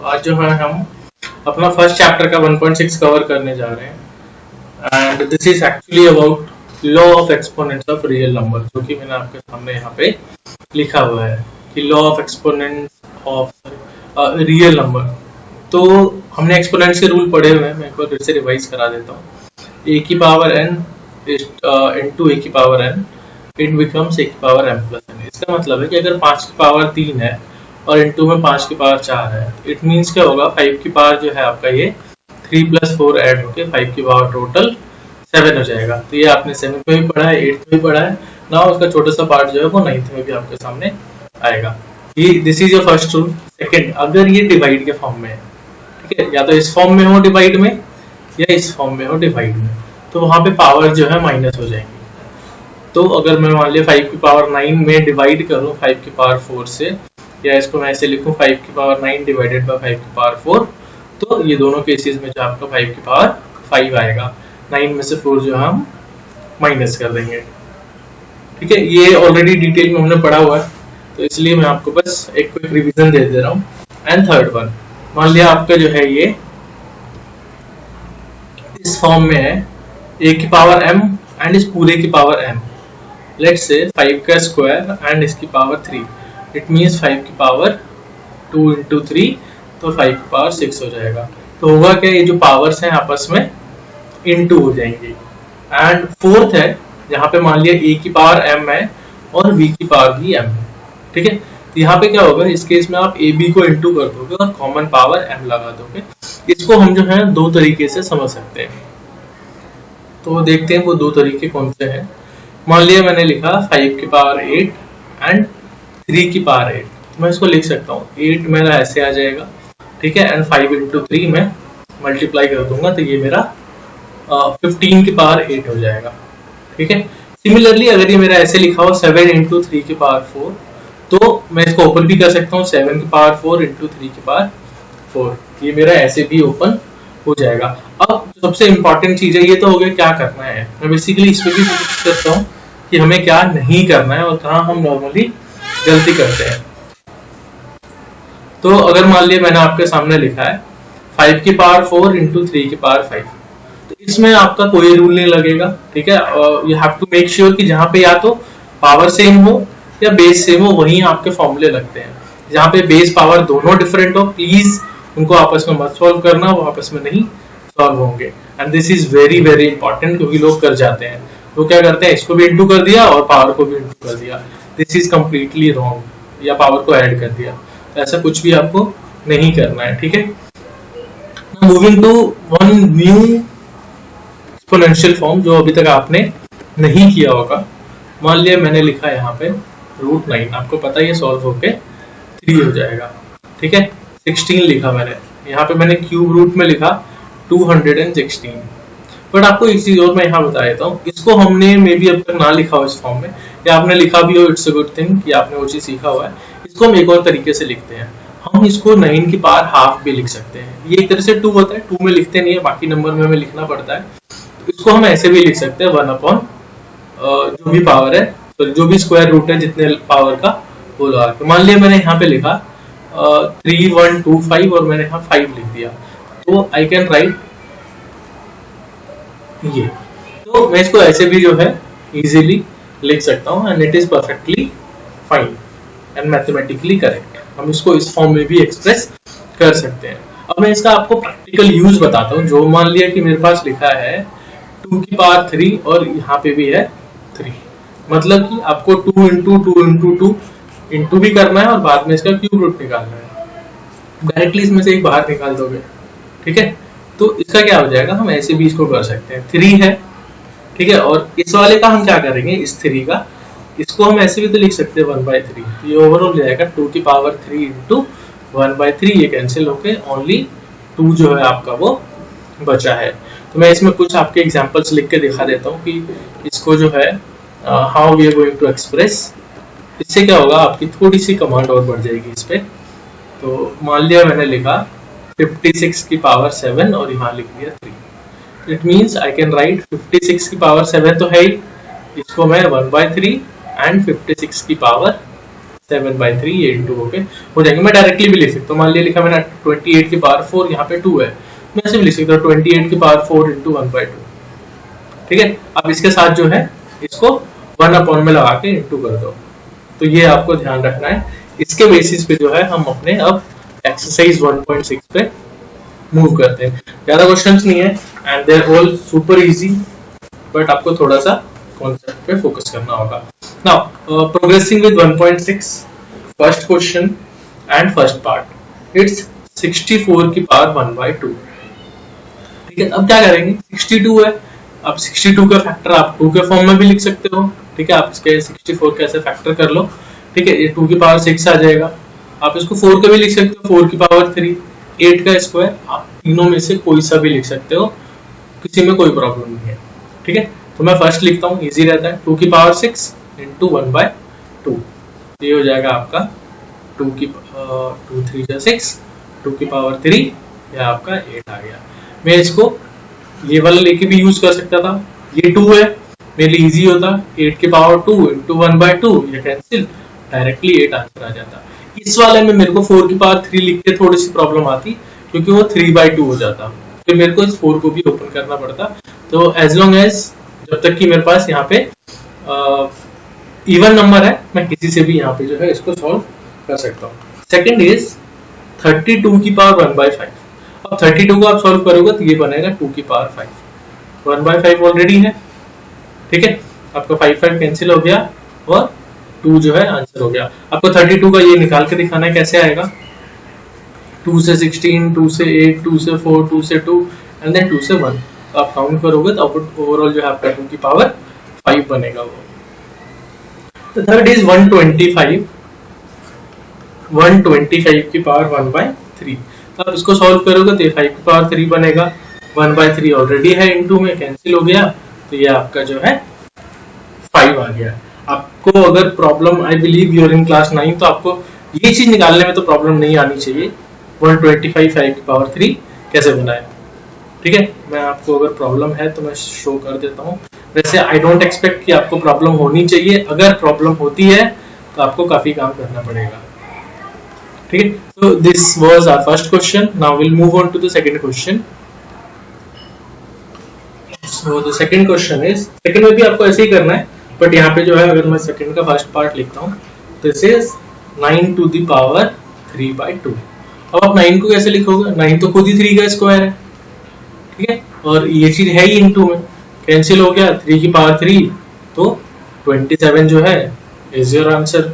आज जो है हम अपना फर्स्ट चैप्टर का 1.6 कवर करने जा रहे हैं and this is actually about law of exponents of real number, जो कि मैंने आपके सामने यहाँ पे लिखा हुआ है कि law of exponents of real number. तो हमने एक्सपोनेंट्स के रूल पढ़े हुए हैं, मैं एक बार फिर से रिवाइज करा देता हूँ। ए की पावर n इनटू ए की power n it becomes a की पावर m प्लस n। इसका मतलब है कि अगर 5 की पावर 3 है और इनटू में 5 की पावर 4 है, इट मींस क्या होगा, 5 की पावर जो है आपका ये 3 + 4 ऐड होके 5 की पावर टोटल 7 हो जाएगा। तो ये आपने 7th में भी पढ़ा है, 8th में भी पढ़ा है ना, उसका छोटा सा पार्ट जो है वो 9th में भी आपके सामने आएगा। ये this is your first rule. Second, अगर ये डिवाइड के फॉर्म में है, ठीक है, या तो इस फॉर्म में हो डिवाइड में या इस फॉर्म में हो डिवाइड में, तो वहां पे पावर जो है माइनस हो जाएंगी। तो अगर मैं मान लिया 5 की पावर 9 में डिवाइड करूं 5 की पावर 4 से, या इसको मैं ऐसे लिखूं 5 की पावर 9 डिवाइडेड बाय 5 की पावर 4, तो ये दोनों केसेस में जो आपका 5 की पावर 5 आएगा, 9 में से 4 जो हम माइनस कर देंगे। ठीक है, ये ऑलरेडी डिटेल में हमने पढ़ा हुआ है, तो इसलिए मैं आपको बस एक क्विक रिवीजन दे दे रहा हूँ। एंड थर्ड वन, मान लिया आपका जो है ये इस फॉर्म में है, a की पावर m एंड इस पूरे की पावर n, लेट्स से 5 का स्क्वायर एंड इसकी पावर 3, इट मींस 5 की पावर 2 इंटू 3, तो 5 की पावर 6 हो जाएगा। तो होगा क्या, ये जो पावर्स हैं आपस में इनटू हो जाएंगी। एंड फोर्थ है, यहाँ पे मान लिया a की पावर m है और b की पावर भी m है, ठीक है। तो यहाँ पे क्या होगा, इस केस में आप a b को इनटू कर दोगे और कॉमन पावर m लगा दोगे। इसको हम जो है दो तरीके से समझ सकते हैं, तो देखते हैं वो दो तरीके कौन से हैं। मान लिया मैंने लिखा 5 की पावर 8 एंड 3 की पावर 8, मैं इसको लिख सकता हूँ 8 मेरा ऐसे आ जाएगा, ठीक है, एंड 5 इंटू 3 में मल्टीप्लाई कर दूंगा तो ये मेरा 15 की पावर 8 हो जाएगा, ठीक है। सिमिलरली अगर ये मेरा ऐसे लिखा हो 7 इंटू 3 की पावर 4, तो मैं इसको ओपन भी कर सकता हूँ 7 की पावर 4 इंटू 3 की पावर 4, ये मेरा ऐसे भी ओपन हो जाएगा। अब सबसे इंपॉर्टेंट चीज है, ये तो हो गया क्या करना है, मैं बेसिकली इस पे भी फोकस करता हूँ कि हमें क्या नहीं करना है और कहाँ हम नॉर्मली गलती करते हैं। तो अगर मान लिया मैंने आपके सामने लिखा है 5 की पावर 4 इंटू 3 की पावर 5, तो इसमें आपका कोई रूल नहीं लगेगा, ठीक है। You have to make sure कि जहाँ पे या तो पावर सेम हो या बेस सेम हो, वहीं आपके फॉर्मूले लगते हैं। जहाँ पे बेस पावर दोनों डिफरेंट हो, प्लीज उनको आपस में मत सॉल्व करना, वो आपस में नहीं सॉल्व होंगे। And this is very very important, क्योंकि लोग कर जाते हैं, वो क्या करते हैं, इसको भी इंटू कर दिया और पावर को भी इंटू कर दिया, दिस इज कंप्लीटली रॉन्ग, या पावर को ऐड कर दिया, ऐसा कुछ भी आपको नहीं करना है, ठीक है। Moving to one new exponential form जो अभी तक आपने नहीं किया होगा। मान लिया मैंने लिखा है यहाँ पे √9, आपको पता है ये सॉल्व होके 3 हो जाएगा, ठीक है। 16 लिखा मैंने, यहाँ पे मैंने क्यूब रूट में लिखा 216। बट आपको एक चीज और मैं यहाँ बता देता हूँ, इसको हमने मे बी अब तक ना लिखा हो इस फॉर्म में, या आपने लिखा भी हो, इट्स अ गुड थिंग कि आपने वो चीज सीखा हुआ है। इसको हम एक और तरीके से लिखते हैं, हम इसको 9 की पावर हाफ भी लिख सकते हैं। ये एक तरह से 2 होता है, 2 में लिखते नहीं है, बाकी नंबर में हमें लिखना पड़ता है। तो इसको हम ऐसे भी लिख सकते हैं 1 जो भी पावर है, तो जो भी स्क्वायर रूट है जितने पावर का वो लगा के। मान लिया मैंने यहाँ पे लिखा 3125 और मैंने यहाँ 5 लिख दिया, तो आई कैन राइट ये, तो मैं इसको ऐसे भी जो है इजीली लिख सकता हूँ and it is perfectly fine and mathematically correct. हम इसको इस फॉर्म में भी एक्सप्रेस कर सकते हैं। अब मैं इसका आपको प्रैक्टिकल यूज बताता हूँ। जो मान लिया कि मेरे पास लिखा है 2 की पावर 3 और यहाँ पे भी है 3, मतलब कि आपको 2 इंटू 2 इंटू 2 इंटू भी करना है और बाद में इसका क्यूब रूट निकालना है। डायरेक्टली इसमें से एक बाहर निकाल दोगे, ठीक है। तो इसका क्या हो जाएगा, हम ऐसे भी इसको कर सकते हैं, 3 है, ठीक है। और इस वाले का हम क्या करेंगे, इस 3 का, इसको हम ऐसे भी तो लिख सकते हैं 1/3, ये ओवर हो जाएगा 2 की पावर 3 इंटू 1/3, ये कैंसिल होके ओनली 2 जो है आपका वो बचा है। तो मैं इसमें कुछ आपके एग्जांपल्स लिख के दिखा देता हूँ कि इसको जो है how we are going to express. इससे क्या होगा, आपकी थोड़ी सी कमांड और बढ़ जाएगी इस पे। तो मान लिया मैंने लिखा 56 की पावर 7 और यहाँ लिख दिया 3, it means I can write 56 की पावर 7 तो है ही, इसको मैं 1/3 एंड 56 की पावर 7/3 ये इंटू हो जाएंगे। मैं डायरेक्टली भी लिख सकता हूँ, मान लिया लिखा मैंने 28 की पावर 4, यहाँ पे 2 है, मैं ऐसे भी लिख सकता हूँ 28 की पावर 4 इंटू 1/2। ठीक है, अब इसके साथ जो है इसको 1 में लगा के इंटू कर दो। तो ये आपको ध्यान रखना है। इसके बेसिस पे जो है हम अपने अब एक्सरसाइज 1.6 पे मूव करते हैं। ज्यादा क्वेश्चंस नहीं है and they are all super easy, but आपको थोड़ा सा कॉन्सेप्ट पे फोकस करना होगा। Now progressing with 1.6, first question and first part, it's 64 की पावर 1/2। ठीक है, अब क्या करेंगे, 62 है, अब 62 का फैक्टर आप 2 के फॉर्म में भी लिख सकते हो। ठीक है, आप इसके 64 कैसे फैक्टर कर लो। ठीक है, ये 2 की पावर 6 आ जाएगा, आप इसको 4 का भी लिख सकते हो, 4 की पावर 3, 8 का स्क्वायर, आप तीनों में से कोई सा भी लिख सकते हो, किसी में कोई प्रॉब्लम नहीं है। ठीक है, तो मैं फर्स्ट लिखता हूँ, इजी रहता है, 2 की पावर 6 इंटू 1/2, ये हो जाएगा आपका 2 3 जा 6, 2 की पावर 3, या आपका 8 आ गया। मैं इसको ये वाला लेके भी यूज कर सकता था, ये 2 है, मेरे लिए इजी होता, 8 की पावर 2 इंटू 1/2, ये कैंसिल, डायरेक्टली 8 आंसर आ जाता। इस वाले में मेरे को 4 की पावर 3 लिख के थोड़ी सी प्रॉब्लम आती, क्योंकि वो 3/2 हो जाता, फिर मेरे को इस 4 को भी ओपन करना पड़ता। तो एज लॉन्ग एज, जब तक कि मेरे पास यहाँ पे इवन नंबर है, मैं किसी से भी यहाँ पे जो है इसको सॉल्व कर सकता हूँ। सेकेंड इज 32 की पावर 1/5। अब 32 को आप सॉल्व करोगे तो ये बनेगा 2 की पावर 5, 1/5 ऑलरेडी है। ठीक है, आपका 5 कैंसिल हो गया और 2 जो है आंसर हो गया। आपको 32 का ये निकाल के दिखाना है, कैसे आएगा, 2 से 16, 2 से 8, 2 से 4, 2 से 2 एंड देन 2 से 1। तो आप काउंट करोगे तो ओवरऑल जो है आपका 2 की पावर 5 बनेगा वो। तो थर्ड इज 125 की पावर 1/3। तो आप इसको सॉल्व करोगे तो ये 5 की पावर 3 बनेगा, 1/3 ऑलरेडी है, इनटू में कैंसिल हो गया, तो ये आपका जो है 5 आ गया। आपको अगर problem, I believe you're in class 9, तो आपको ये चीज निकालने में तो प्रॉब्लम नहीं आनी चाहिए, 125 5 की पावर 3 कैसे बनाए। ठीक है, मैं आपको अगर प्रॉब्लम है तो मैं शो कर देता हूँ। वैसे आई डोंट एक्सपेक्ट कि आपको प्रॉब्लम होनी चाहिए, अगर प्रॉब्लम होती है तो आपको काफी काम करना पड़ेगा। ठीक है, so this was our first question. Now we'll move on to the second question. So the second question is, second में भी आपको ऐसे ही करना है, बट यहाँ पे जो है अगर मैं सेकंड का फर्स्ट पार्ट लिखता हूँ, this is 9 to the power 3/2। अब आप 9 को कैसे लिखोगे, 9 तो खुद ही 3 का स्क्वायर है। ठीक है, और ये चीज है ही इनटू में, कैंसिल हो गया, 3 की पावर 3, तो 27 जो है is your answer.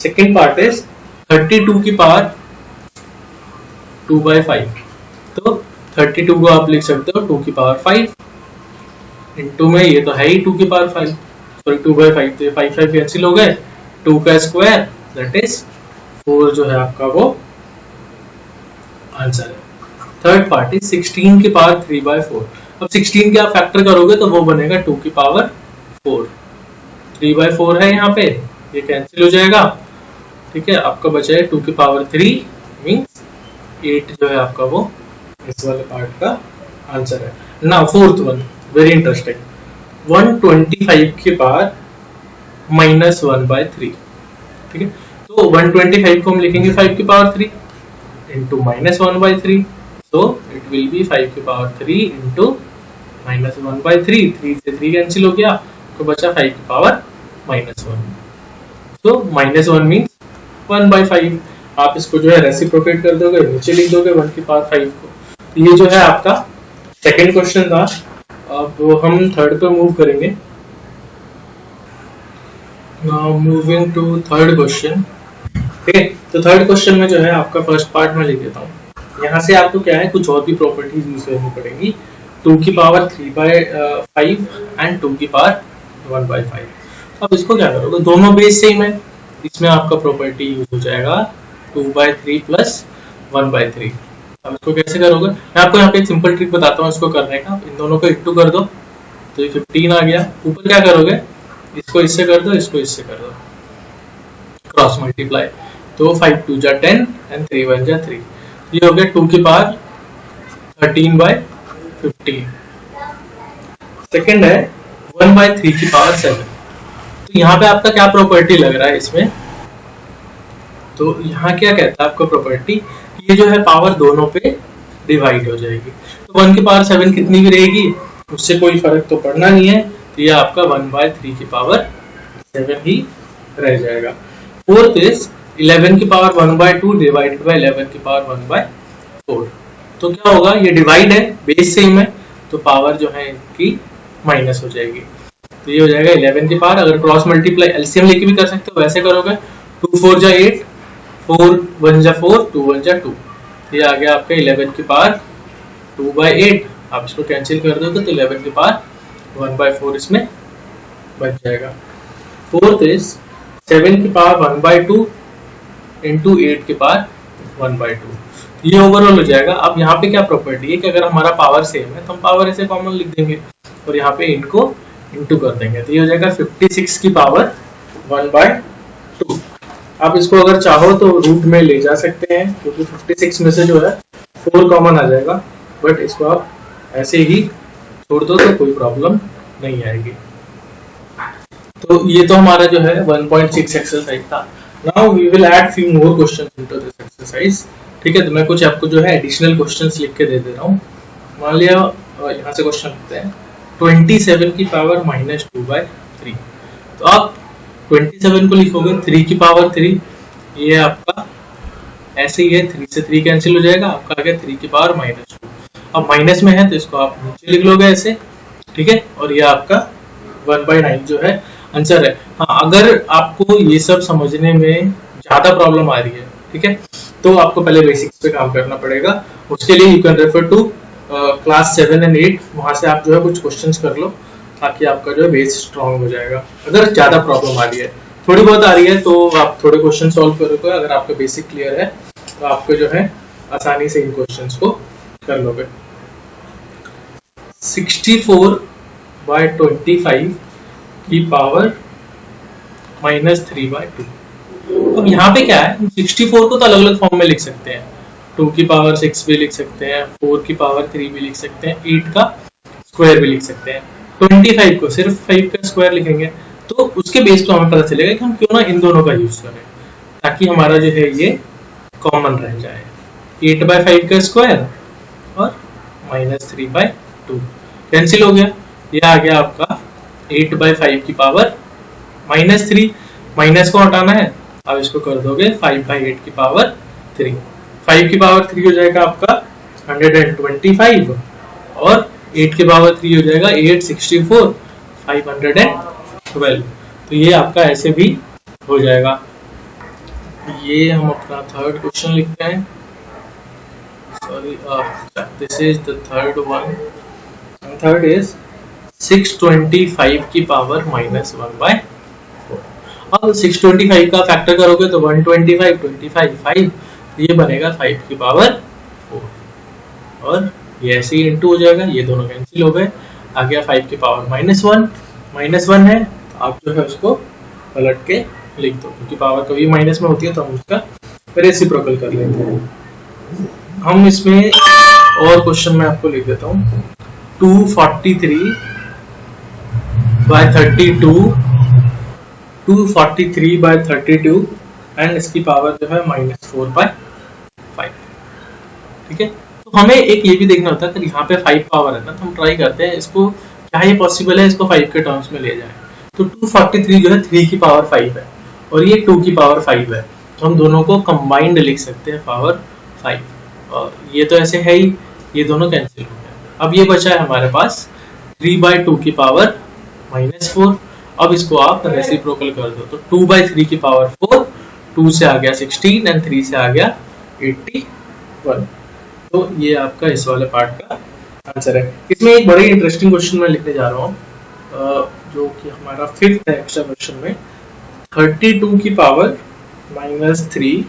Second part is 32 की पावर 2/5। तो 32 को आप लिख सकते हो 2 की पावर 5 इंटू में, ये तो है ही 2 की पावर 5, सॉरी 2/5, तो ये 5 कैंसिल हो गए, 2 का स्क्वायर दैट इज 4 जो है आपका वो आंसर है। थर्ड पार्ट इज 16 की पावर 3/4। अब 16 के आप फैक्टर करोगे तो वो बनेगा 2 की पावर 4, 3/4 है यहाँ पे, ये कैंसिल हो जाएगा। ठीक है, आपका बचा है 2 की पावर 3 मींस 8 जो है आपका वो इस वाले पार्ट का आंसर है। Now fourth one, very interesting, 125 की पावर -1/3। ठीक है, तो 125 को हम लिखेंगे 5 की power 3 into -1/3, so it will be 5 की पावर 3 इंटू -1/3, 3 से 3 कैंसिल हो गया, तो बचा 5 की पावर -1, so -1 मींस 1/5। आप इसको जो है रेसिप्रोकेट कर दोगे, नीचे लिख दोगे 1 की पावर 5 को। तो ये जो है आपका सेकंड क्वेश्चन था। अब हम थर्ड पे मूव करेंगे। Now moving to third question. ठीक है, तो थर्ड क्वेश्चन में जो है आपका फर्स्ट पार्ट में लिख देता हूँ। यहाँ से आपको क्या है, कुछ और भी प्रॉपर्टीज यूज करनी पड़ेगी, 2 की पावर 3/5 एंड 2 की पावर 1/5। अब इसको क्या करोगे, दोनों बेस सेम है, इसमें आपका प्रॉपर्टी यूज हो जाएगा 2/3 प्लस 1/3। अब इसको कैसे करोगे, मैं आपको यहाँ पे एक सिंपल ट्रिक बताता हूँ इसको करने का। इन दोनों को इंटू कर दो तो ये 15 आ गया। ऊपर क्या करोगे, इसको इससे कर दो, इसको इससे कर दो, क्रॉस मल्टीप्लाई, तो 5 2 जा 10 एंड 3 1 जा 3, ये हो गया 2 की पावर 13/15। सेकंड है 1/3 की पावर 7। तो यहाँ पे आपका क्या प्रॉपर्टी लग रहा है इसमें, तो यहाँ क्या कहता है आपका प्रॉपर्टी, ये जो है पावर दोनों पे डिवाइड हो जाएगी। तो 1 की पावर 7 कितनी भी रहेगी उससे कोई फर्क तो पड़ना नहीं है, तो ये आपका 1/3 की पावर 7 ही रह जाएगा। फोर्थ इज 11 की पावर 1/2 डिवाइडेड बाय 11 की पावर 1/4। तो क्या होगा, ये डिवाइड है, बेस सेम है, तो पावर जो है इनकी माइनस हो जाएगी। तो ये हो जाएगा 11 की पावर, अगर क्रॉस मल्टीप्लाई एलसीएम लेके भी कर सकते हो, वैसे करोगे 2 4 जा 8, 4 1 जा 4, 2 1 जा 2, ये आ गया आपका 11 की पावर 2/8। आप इसको कैंसिल कर दोगे तो 11 की पावर 1/4 इसमें बच जाएगा। फोर्थ इज 7 की पावर 1/2 इंटू 8 की पावर 1/2, ये ओवरऑल हो जाएगा। अब यहाँ पे क्या प्रॉपर्टी है कि अगर हमारा पावर सेम है तो हम पावर ऐसे कॉमन लिख देंगे और यहाँ पे इनको इंटू कर देंगे, तो ये हो जाएगा 56 की पावर 1/2। आप इसको अगर चाहो तो रूट में ले जा सकते हैं, क्योंकि 56 में से जो है 4 कॉमन आ जाएगा, बट इसको आप ऐसे ही छोड़ दो तो कोई प्रॉब्लम नहीं आएगी। तो ये तो हमारा जो है 1.6 एक्सरसाइज था। Now we will add few more questions into this exercise. ठीक है, तो मैं कुछ आपको जो है एडिशनल क्वेश्चंस लिख के दे दे रहा हूँ। मान लिया यहाँ से क्वेश्चन लिखते हैं 27 की पावर -2/3। तो आप 27 को लिखोगे 3 की पावर 3, ये आपका ऐसे ही है, 3 से 3 कैंसिल हो जाएगा, आपका आ गया 3 की पावर -2। अब माइनस में है तो इसको आप नीचे लिख लोगे ऐसे, ठीक है, और ये आपका 1/9 जो है आंसर है। हाँ, अगर आपको ये सब समझने में ज्यादा प्रॉब्लम आ रही है, ठीक है, तो आपको पहले बेसिक्स पे काम करना पड़ेगा। उसके लिए you can refer to class 7 and 8, वहां से आप जो है कुछ क्वेश्चंस कर लो, ताकि आपका जो है बेस स्ट्रांग हो जाएगा। अगर ज्यादा प्रॉब्लम आ रही है, थोड़ी बहुत आ रही है, तो आप थोड़े क्वेश्चन सॉल्व करोगे। अगर आपका बेसिक क्लियर है तो आपको जो है आसानी से इन क्वेश्चंस को कर लोगे। 64/25 की पावर -3/2। अब यहाँ पे क्या है, 64 को तो अलग अलग फॉर्म में लिख सकते हैं, 2 की पावर 6 भी लिख सकते हैं, 4 की पावर 3 भी लिख सकते हैं, 8 का स्क्वायर भी लिख सकते हैं। 25 को सिर्फ 5 का स्क्वायर लिखेंगे, तो उसके बेस पे हमें पता चलेगा कि हम क्यों ना इन दोनों का यूज करें, ताकि हमारा जो है ये कॉमन रह जाए। 8/5 का स्क्वायर और -3/2 कैंसिल हो गया, ये आ गया आपका 8/5 की पावर -3। माइनस को हटाना है, अब इसको कर दोगे 5/8 की पावर 3। 5 की पावर 3 हो जाएगा आपका 125 और 8 की पावर 3 हो जाएगा 864 512। तो ये आपका ऐसे भी हो जाएगा। ये हम अपना थर्ड क्वेश्चन लिखते हैं। Sorry, this is the third one. Third is 625 की पावर -1/4। अब 625 का फैक्टर करोगे तो 125 25 5, ये बनेगा 5 की पावर 4 और ये ऐसे ही इंटू हो जाएगा, ये दोनों कैंसिल हो गए, आ गया 5 की पावर -1 है, तो आप जो है उसको पलट के लिख दो, क्योंकि पावर कभी माइनस में होती है तो हम उसका रेसिप्रोकल कर लेते हैं। हम इसमें और क्वेश्चन में आपको लिख देता हूँ 243/32 एंड इसकी पावर जो है -4/5। ठीक है, तो हमें एक ये भी देखना होता है कि यहाँ पे 5 पावर है ना, तो हम ट्राई करते हैं इसको, क्या ये पॉसिबल है इसको 5 के टर्म्स में ले जाए। तो 243 जो है 3 की पावर 5 है और ये 2 की पावर 5 है, तो हम दोनों को कंबाइंड लिख सकते हैं पावर 5, और ये तो ऐसे है ही, ये दोनों कैंसिल हो गए। अब ये बचा है हमारे पास 3/2 की पावर -4। अब इसको आप रेसिप्रोकल कर दो, तो 2/3 की पावर 4, 2 से आ गया 16 एंड 3 से आ गया 81। तो ये आपका इस वाले पार्ट का आंसर है। इसमें एक बड़ी इंटरेस्टिंग क्वेश्चन मैं लिखने जा रहा हूँ, जो कि हमारा 5th है एक्स्ट्रा क्वेश्चन में, 32 की पावर -3,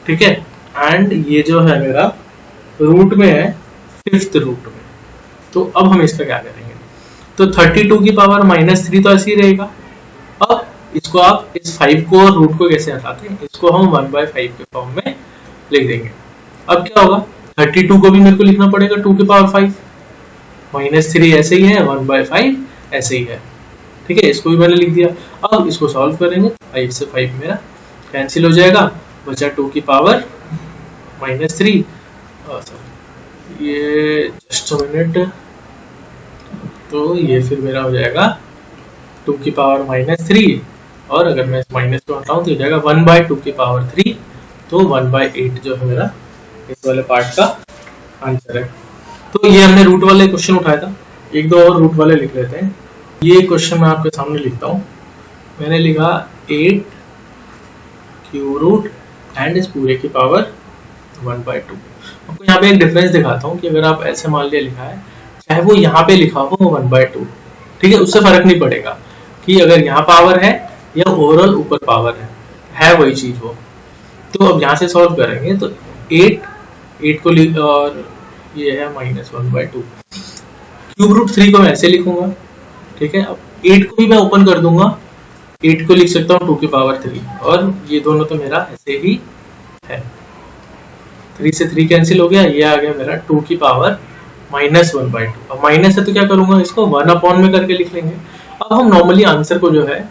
ठीक है, एंड ये जो है मेरा रूट में है 5th रूट में। तो अब हम इसका क्या करेंगे, तो 32 की पावर -3 तो ऐसे ही रहेगा। अब इसको आप इस 5 को और रूट को कैसे हटाते हैं, इसको हम 1/5 के फॉर्म में लिख देंगे। अब क्या होगा, 32 को भी मेरे को लिखना पड़ेगा 2 की पावर 5, -3 ऐसे ही है, 1/5 ऐसे ही है, ठीक है, इसको भी मैंने लिख दिया। अब इसको सॉल्व करेंगे, 5 से 5 मेरा कैंसिल हो जाएगा, बचा 2 की पावर -3, ये जस्ट मिनट, तो ये फिर मेरा हो जाएगा 2 की पावर -3, और अगर मैं इस माइनस को हटाऊं तो हो जाएगा 1/2 की पावर 3, तो 1/8 जो है मेरा इस वाले पार्ट का आंसर है। तो ये हमने रूट वाले क्वेश्चन उठाया था, एक दो और रूट वाले लिख लेते हैं। ये क्वेश्चन मैं आपके सामने लिखता हूँ, मैंने लिखा 8 क्यूब रूट एंड इस पूरे की पावर 1/2। आपको यहाँ पे एक डिफरेंस दिखाता हूँ कि अगर आप ऐसे मान लिया लिखा है, चाहे वो यहाँ पे लिखा हो 1/2, ठीक है, उससे फर्क नहीं पड़ेगा कि अगर यहाँ पावर है या ओवरऑल ऊपर पावर है वही चीज हो। तो अब यहाँ से सॉल्व करेंगे तो 8 को लिख, और ये है -1/2। क्यूब रूट 3 को मैं ऐसे लिखूंगा, ठीक है। अब 8 को भी मैं ओपन कर दूंगा, 8 को लिख सकता हूँ 2 की पावर 3, और ये दोनों तो मेरा ऐसे ही है, 3 से 3 कैंसिल हो गया, ये आ गया मेरा 2 की पावर -1/2। अब माइनस है तो क्या करूंगा, इसको 1 में करके लिख लेंगे। अब हम नॉर्मली आंसर को जो है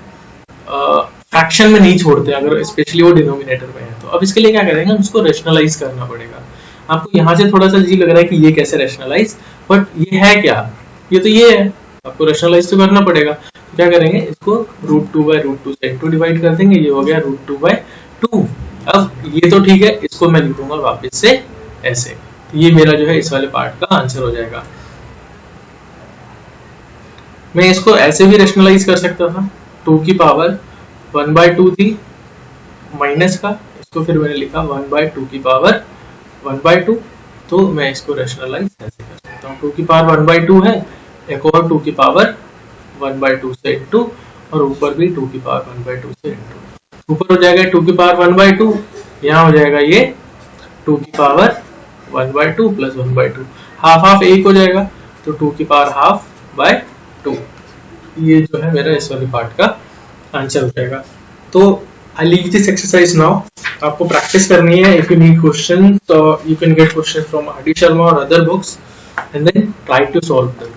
फ्रैक्शन में नहीं छोड़ते, अगर स्पेशली वो डिनोमिनेटर में है तो। अब इसके लिए क्या करेंगे, हम इसको रेशनलाइज करना पड़ेगा। आपको यहाँ से थोड़ा सा अजीब लग रहा है कि ये कैसे रेशनलाइज, बट ये है क्या, ये तो ये है, आपको रेशनलाइज तो करना पड़ेगा। तो क्या करेंगे, इसको √2/√2 से इंटू डिवाइड कर देंगे, ये हो गया √2/2। अब ये तो ठीक है, इसको मैं लिख दूंगा वापस से ऐसे, तो ये मेरा जो है इस वाले पार्ट का आंसर हो जाएगा। मैं इसको ऐसे भी रेशनलाइज कर सकता था, 2 की पावर 1/2 थी माइनस का, इसको फिर मैंने लिखा 1/2 की पावर 1/2, तो मैं इसको रेशनलाइज ऐसे कर सकता हूँ। 2 की पावर 1/2 है, एक और 2 की पावर 1/2 से इंटू, और ऊपर भी 2 की पावर 1/2 से इंटू। ऊपर हो जाएगा 2 की पावर 1/2, यहाँ हो जाएगा ये 2 की पावर 1/2 प्लस 1/2, हाफ हाफ एक हो जाएगा, तो 2 की पावर ½ ये जो है मेरा इस वाले पार्ट का आंसर हो जाएगा। तो I leave this exercise now, आपको प्रैक्टिस करनी है। If you need question, so you can get questions from RD Sharma or other books and then try to solve them.